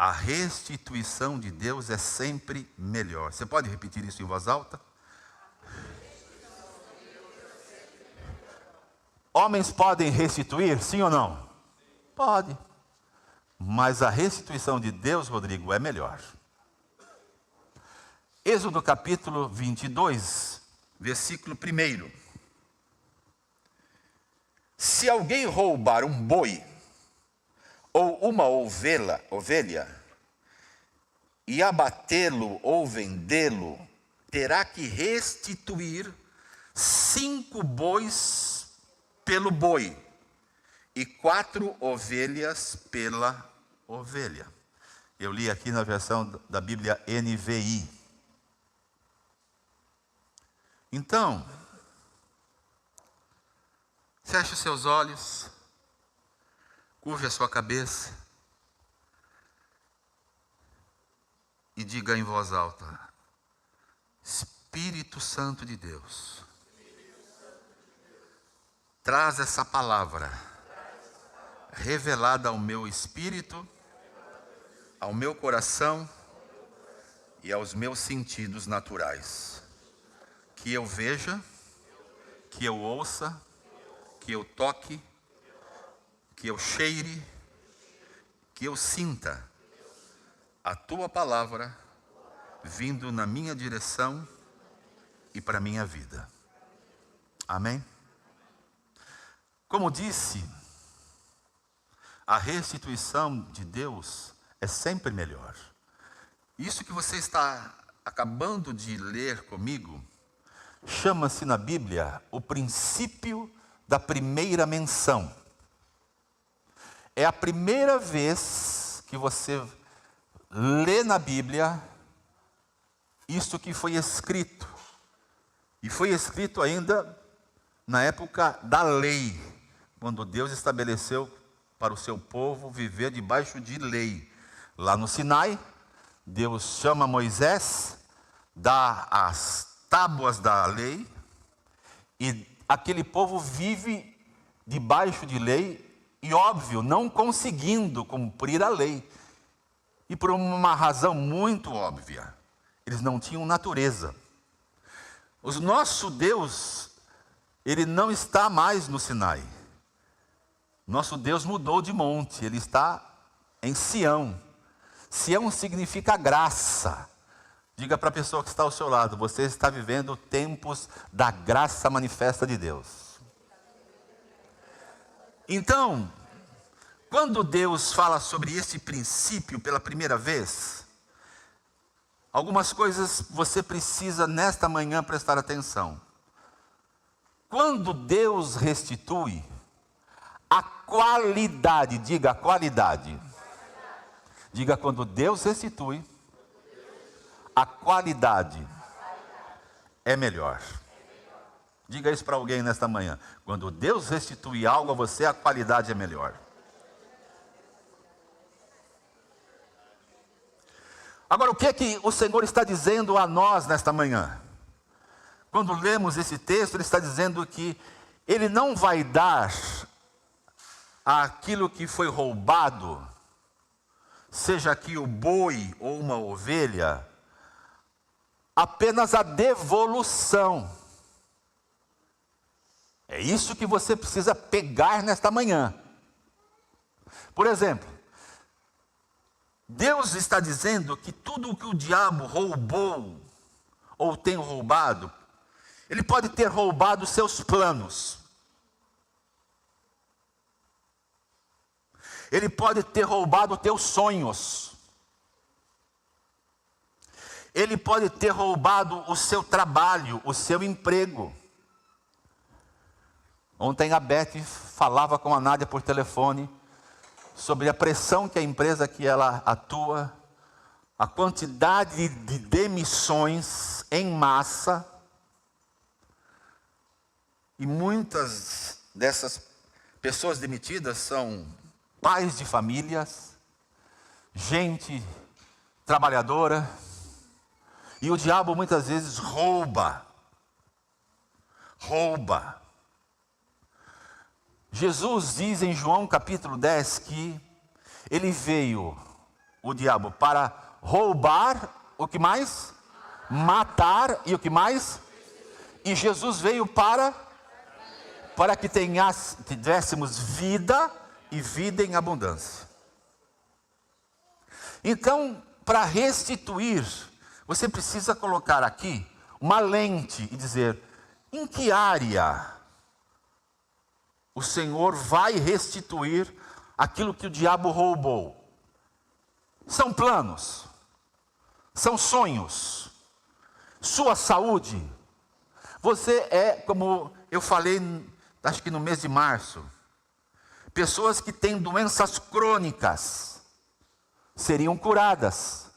A restituição de Deus é sempre melhor. Você pode repetir isso em voz alta? Homens podem restituir, sim ou não? Pode. Mas a restituição de Deus, Rodrigo, é melhor. Êxodo capítulo 22, versículo 1. Se alguém roubar um boi ou uma ovelha, e abatê-lo ou vendê-lo, terá que restituir 5 bois pelo boi e 4 ovelhas pela ovelha. Eu li aqui na versão da Bíblia NVI. Então, feche os seus olhos, curve a sua cabeça e diga em voz alta: Espírito Santo de Deus, traz essa palavra revelada ao meu espírito, ao meu coração e aos meus sentidos naturais. Que eu veja, que eu ouça, que eu toque, que eu cheire, que eu sinta a tua palavra vindo na minha direção e para a minha vida. Amém? Como disse, a restituição de Deus é sempre melhor. Isso que você está acabando de ler comigo chama-se na Bíblia o princípio da primeira menção. É a primeira vez que você lê na Bíblia isto que foi escrito. E foi escrito ainda na época da lei, quando Deus estabeleceu para o seu povo viver debaixo de lei. Lá no Sinai, Deus chama Moisés, dá as tábuas da lei, e aquele povo vive debaixo de lei, e óbvio, não conseguindo cumprir a lei. E por uma razão muito óbvia, eles não tinham natureza. O nosso Deus, Ele não está mais no Sinai. Nosso Deus mudou de monte, Ele está em Sião. Sião significa graça. Diga para a pessoa que está ao seu lado: você está vivendo tempos da graça manifesta de Deus. Então, quando Deus fala sobre esse princípio pela primeira vez, algumas coisas você precisa nesta manhã prestar atenção. Quando Deus restitui, a qualidade, diga a qualidade. Diga: quando Deus restitui, a qualidade é melhor. Diga isso para alguém nesta manhã: quando Deus restitui algo a você, a qualidade é melhor. Agora, o que é que o Senhor está dizendo a nós nesta manhã? Quando lemos esse texto, Ele está dizendo que Ele não vai dar aquilo que foi roubado, seja aqui o boi ou uma ovelha, apenas a devolução. É isso que você precisa pegar nesta manhã. Por exemplo, Deus está dizendo que tudo o que o diabo roubou, ou tem roubado, ele pode ter roubado seus planos. Ele pode ter roubado teus sonhos. Ele pode ter roubado o seu trabalho, o seu emprego. Ontem a Beth falava com a Nádia por telefone sobre a pressão que a empresa que ela atua, a quantidade de demissões em massa, e muitas dessas pessoas demitidas são pais de famílias, gente trabalhadora, e o diabo muitas vezes rouba. Jesus diz em João capítulo 10 que Ele veio o diabo? Para roubar, o que mais? Matar, e o que mais? E Jesus veio para que tivéssemos vida e vida em abundância. Então, para restituir, você precisa colocar aqui uma lente e dizer: em que área o Senhor vai restituir aquilo que o diabo roubou? São planos, são sonhos, sua saúde. Você é, como eu falei, acho que no mês de março, pessoas que têm doenças crônicas seriam curadas.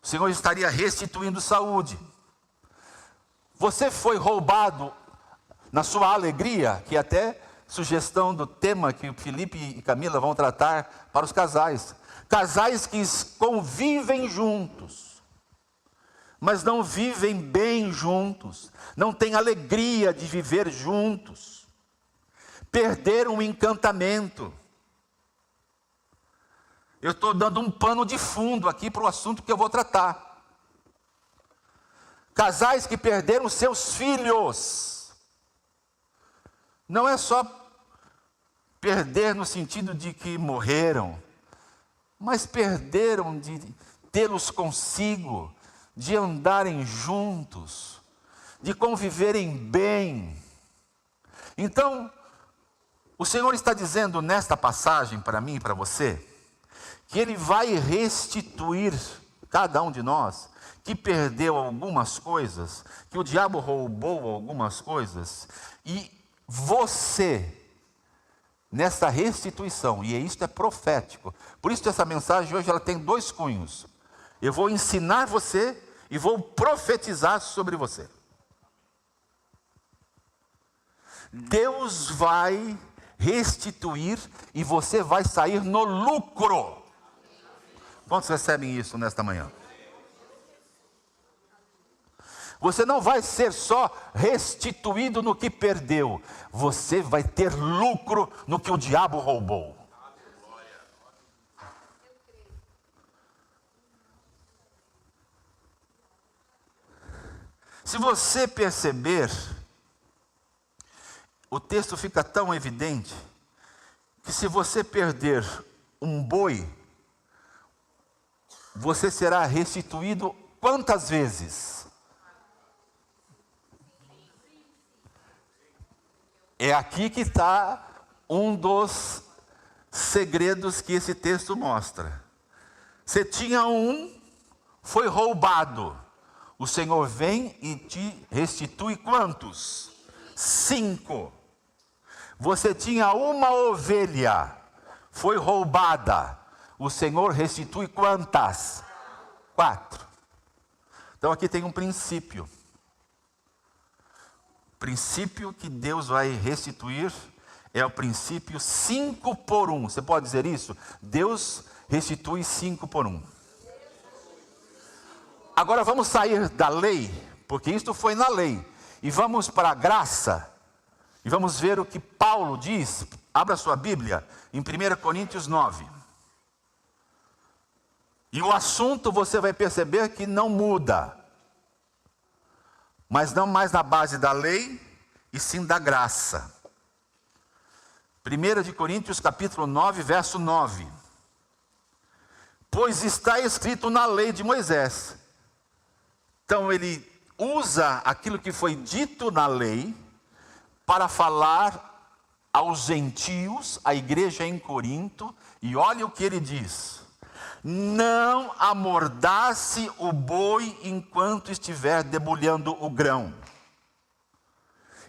O Senhor estaria restituindo saúde. Você foi roubado na sua alegria, que é até sugestão do tema que o Felipe e Camila vão tratar para os casais. Casais que convivem juntos, mas não vivem bem juntos, não têm alegria de viver juntos, perderam o encantamento. Eu estou dando um pano de fundo aqui para o assunto que eu vou tratar. Casais que perderam seus filhos. Não é só perder no sentido de que morreram, mas perderam de tê-los consigo, de andarem juntos, de conviverem bem. Então, o Senhor está dizendo nesta passagem para mim e para você, que Ele vai restituir cada um de nós, que perdeu algumas coisas, que o diabo roubou algumas coisas, e você, nessa restituição, e isto é profético, por isso essa mensagem hoje ela tem 2 cunhos. Eu vou ensinar você e vou profetizar sobre você. Deus vai restituir e você vai sair no lucro. Quantos recebem isso nesta manhã? Você não vai ser só restituído no que perdeu, você vai ter lucro no que o diabo roubou. Se você perceber, o texto fica tão evidente, que se você perder um boi, você será restituído quantas vezes? É aqui que está um dos segredos que esse texto mostra. Você tinha um, foi roubado. O Senhor vem e te restitui quantos? 5. Você tinha uma ovelha, foi roubada. O Senhor restitui quantas? 4. Então aqui tem um princípio. O princípio que Deus vai restituir é o princípio 5 por 1. Você pode dizer isso? Deus restitui 5 por 1. Agora vamos sair da lei, porque isto foi na lei, e vamos para a graça, e vamos ver o que Paulo diz. Abra sua Bíblia em 1 Coríntios 9. E o assunto você vai perceber que não muda, mas não mais na base da lei, e sim da graça. 1 Coríntios capítulo 9, verso 9. Pois está escrito na lei de Moisés. Então ele usa aquilo que foi dito na lei para falar aos gentios, à igreja em Corinto, e olha o que ele diz: não amordace o boi enquanto estiver debulhando o grão.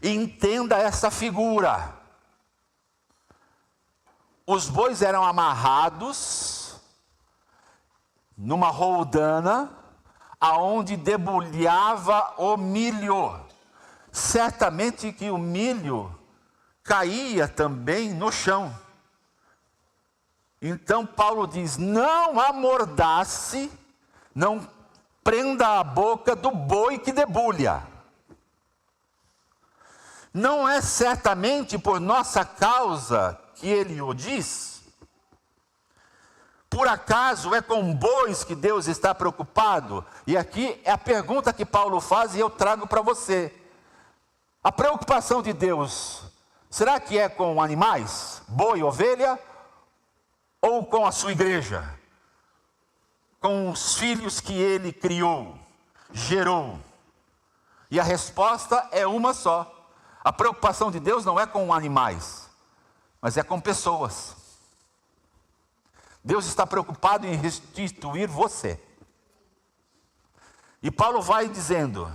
Entenda essa figura. Os bois eram amarrados numa roldana, aonde debulhava o milho. Certamente que o milho caía também no chão. Então Paulo diz: não amordace, não prenda a boca do boi que debulha. Não é certamente por nossa causa que ele o diz, Por acaso é com bois que Deus está preocupado? E aqui é a pergunta que Paulo faz e eu trago para você. A preocupação de Deus, será que é com animais, boi, ovelha, ou com a sua igreja? Com os filhos que ele criou, gerou? E a resposta é uma só. A preocupação de Deus não é com animais, mas é com pessoas. Deus está preocupado em restituir você. E Paulo vai dizendo: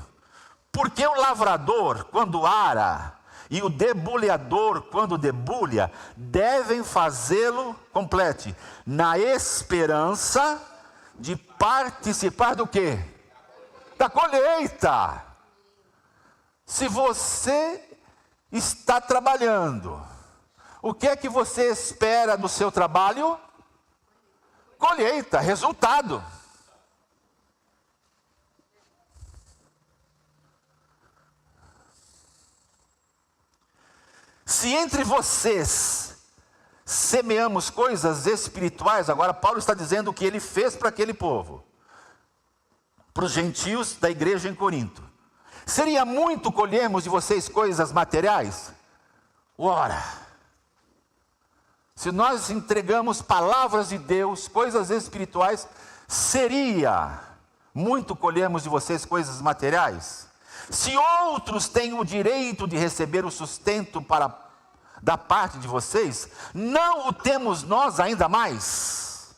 porque o lavrador, quando ara, e o debulhador, quando debulha, devem fazê-lo, complete, na esperança de participar do quê? Da colheita. Se você está trabalhando, o que é que você espera do seu trabalho? Colheita, resultado. Se entre vocês semeamos coisas espirituais, agora Paulo está dizendo o que ele fez para aquele povo, para os gentios da igreja em Corinto. Seria muito colhermos de vocês coisas materiais? Ora, se nós entregamos palavras de Deus, coisas espirituais, seria muito colhermos de vocês coisas materiais? Se outros têm o direito de receber o sustento da parte de vocês, não o temos nós ainda mais?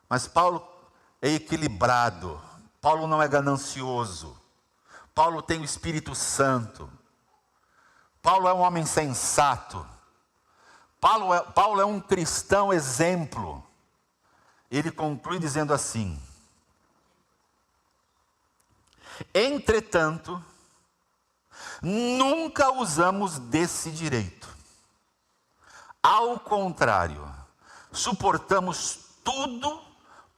Mas Paulo é equilibrado, Paulo não é ganancioso, Paulo tem o Espírito Santo, Paulo é um homem sensato, Paulo é um cristão exemplo. Ele conclui dizendo assim: entretanto, nunca usamos desse direito. Ao contrário, suportamos tudo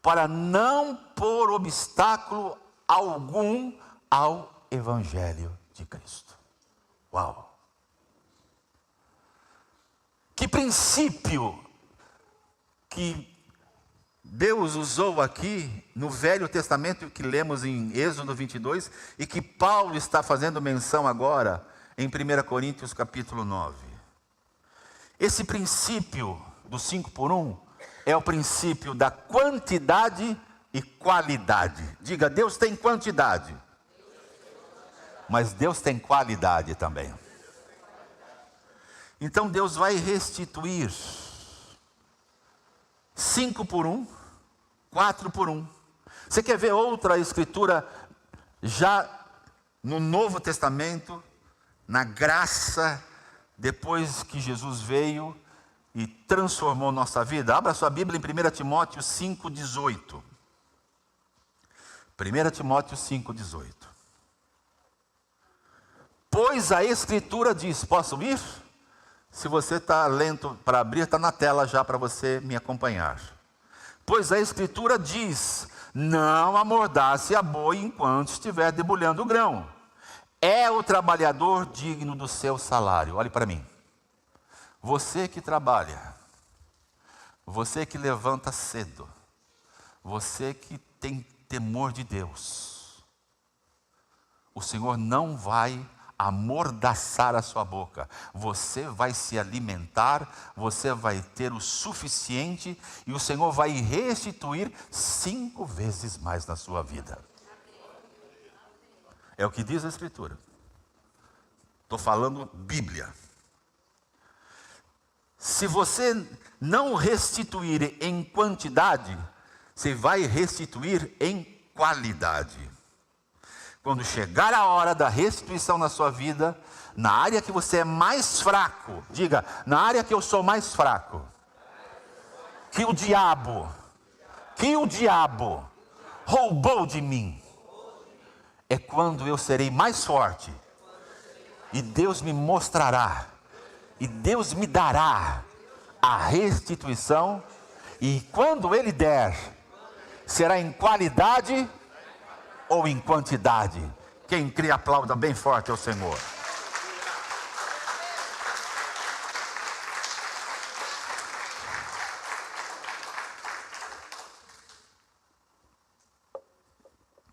para não pôr obstáculo algum ao Evangelho de Cristo. Uau! Que princípio que Deus usou aqui no Velho Testamento, que lemos em Êxodo 22, e que Paulo está fazendo menção agora em 1 Coríntios capítulo 9. Esse princípio do 5 por 1 é o princípio da quantidade e qualidade. Diga, Deus tem quantidade, mas Deus tem qualidade também. Então Deus vai restituir 5 por 1, 4 por 1. Você quer ver outra escritura já no Novo Testamento, na graça, depois que Jesus veio e transformou nossa vida? Abra sua Bíblia em 1 Timóteo 5,18. 1 Timóteo 5,18. Pois a escritura diz, posso ir? Se você está lento para abrir, está na tela já para você me acompanhar. Pois a escritura diz, não amordace a boi enquanto estiver debulhando o grão. É o trabalhador digno do seu salário. Olhe para mim. Você que trabalha, você que levanta cedo, você que tem temor de Deus, o Senhor não vai amordaçar a sua boca. Você vai se alimentar, você vai ter o suficiente e o Senhor vai restituir 5 vezes mais na sua vida. É o que diz a Escritura. Estou falando Bíblia. Se você não restituir em quantidade, você vai restituir em qualidade. Quando chegar a hora da restituição na sua vida, na área que você é mais fraco, diga, na área que eu sou mais fraco, que o diabo roubou de mim, é quando eu serei mais forte, e Deus me mostrará, e Deus me dará a restituição, e quando Ele der, será em qualidade ou em quantidade. Quem crê, aplauda bem forte ao Senhor.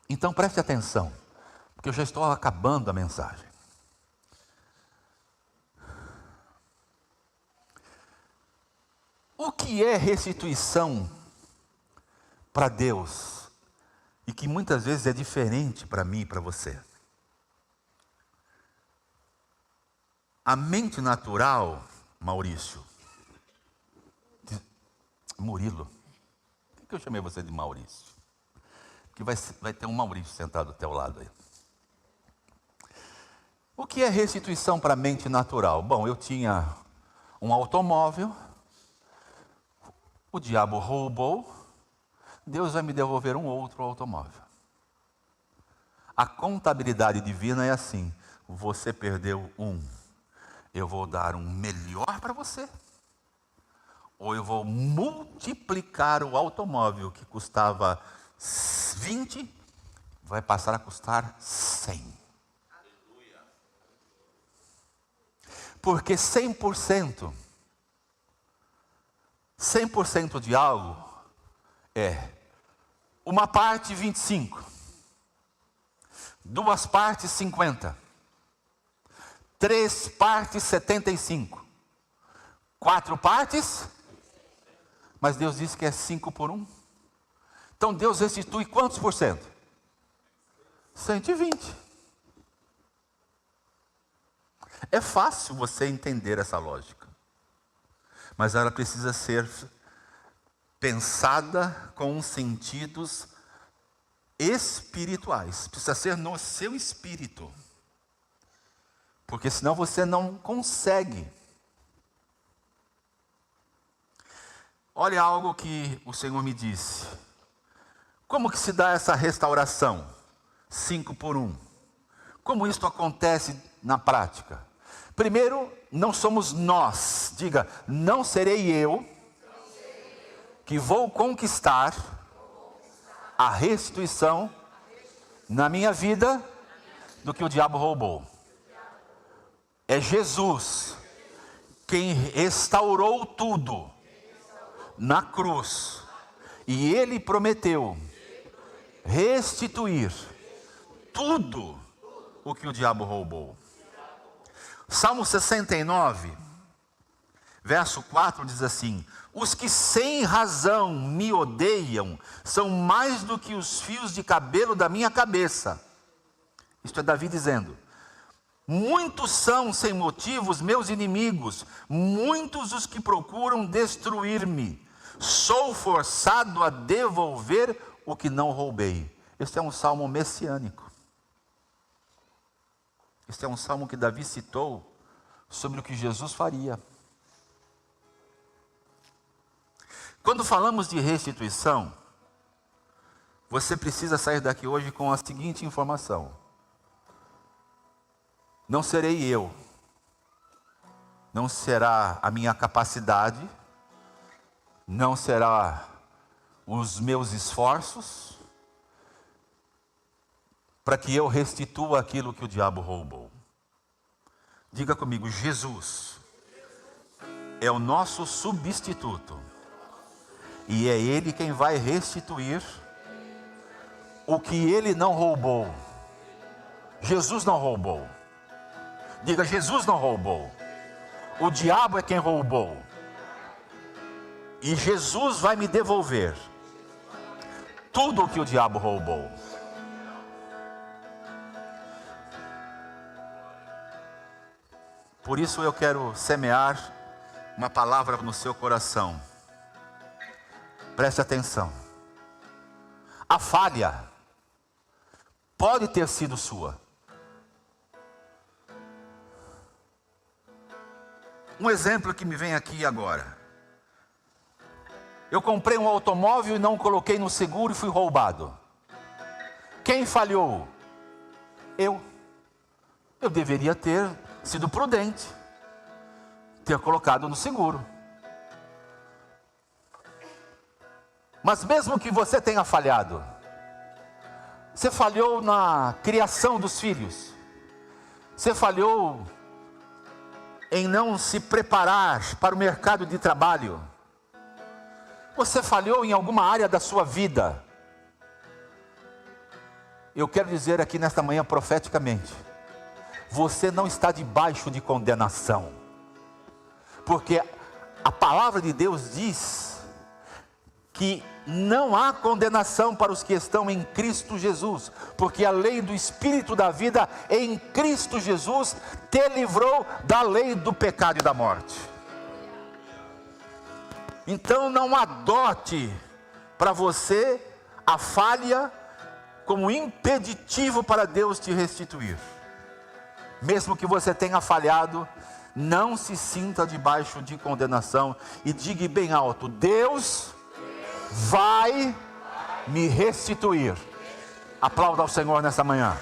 Então preste atenção, porque eu já estou acabando a mensagem. O que é restituição para Deus? E que muitas vezes é diferente para mim e para você. A mente natural, Maurício, Murilo, por que eu chamei você de Maurício? Porque vai ter um Maurício sentado ao teu lado aí. O que é restituição para a mente natural? Bom, eu tinha um automóvel, o diabo roubou, Deus vai me devolver um outro automóvel. A contabilidade divina é assim: você perdeu um, eu vou dar um melhor para você, ou eu vou multiplicar o automóvel que custava 20, vai passar a custar 100. Porque 100% de algo é uma parte 25, duas partes 50, três partes 75, quatro partes, mas Deus disse que é 5 por 1. Então Deus restitui quantos por cento? 120. É fácil você entender essa lógica, mas ela precisa ser pensada com sentidos espirituais, precisa ser no seu espírito, porque senão você não consegue. Olha algo que o Senhor me disse. Como que se dá essa restauração? 5 por 1. Como isto acontece na prática? Primeiro, não somos nós. Diga, não serei eu que vou conquistar a restituição na minha vida do que o diabo roubou. É Jesus quem restaurou tudo na cruz. E Ele prometeu restituir tudo o que o diabo roubou. Salmo 69, verso 4 diz assim: os que sem razão me odeiam são mais do que os fios de cabelo da minha cabeça. Isto é Davi dizendo: muitos são sem motivo os meus inimigos, muitos os que procuram destruir-me. Sou forçado a devolver o que não roubei. Este é um salmo messiânico. Este é um salmo que Davi citou sobre o que Jesus faria. Quando falamos de restituição, você precisa sair daqui hoje com a seguinte informação: não serei eu, não será a minha capacidade, não será os meus esforços para que eu restitua aquilo que o diabo roubou. Diga comigo: Jesus é o nosso substituto e é Ele quem vai restituir o que Ele não roubou. Jesus não roubou. Diga: Jesus não roubou. O diabo é quem roubou. E Jesus vai me devolver tudo o que o diabo roubou. Por isso eu quero semear uma palavra no seu coração. Preste atenção. A falha pode ter sido sua. Um exemplo que me vem aqui agora. Eu comprei um automóvel e não coloquei no seguro e fui roubado. Quem falhou? Eu. Eu deveria ter sido prudente, ter colocado no seguro. Mas mesmo que você tenha falhado, você falhou na criação dos filhos, você falhou em não se preparar para o mercado de trabalho, você falhou em alguma área da sua vida. eu quero dizer aqui nesta manhã profeticamente, você não está debaixo de condenação, porque a palavra de Deus diz que não há condenação para os que estão em Cristo Jesus, porque a lei do Espírito da vida em Cristo Jesus te livrou da lei do pecado e da morte. Então não adote para você a falha como impeditivo para Deus te restituir. Mesmo que você tenha falhado, não se sinta debaixo de condenação e diga bem alto: Deus vai me restituir. Aplauda ao Senhor nessa manhã.